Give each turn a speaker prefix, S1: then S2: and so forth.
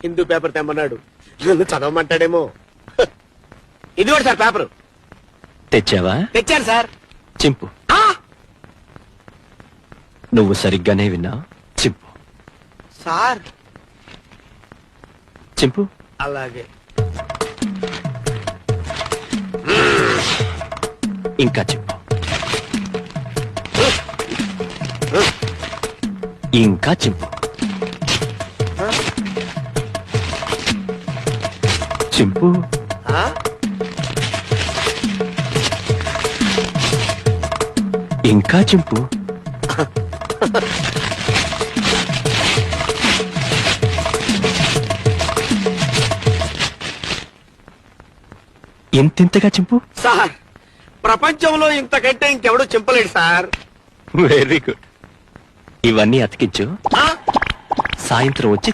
S1: Hindu paper తెమ్మన్నాడు, నన్ను చదవమంటాడేమో. ఇది కూడా సార్ పేపర్.
S2: తెచ్చావా?
S1: తెచ్చాను సార్.
S2: చింపు. నువ్వు సరిగ్గానే విన్నా. చింపు.
S1: సార్
S2: చింపు.
S1: అలాగే.
S2: ఇంకా చింపు. ఇంకా చింపు. చింపు. ఇంకా చింపు. ఎంతెంతగా చింపు.
S1: సార్ ప్రపంచంలో ఇంతకంటే ఇంకెవడూ చింపలేడు సార్.
S2: Very good. ఇవన్నీ అతికించు. సాయంత్రం వచ్చి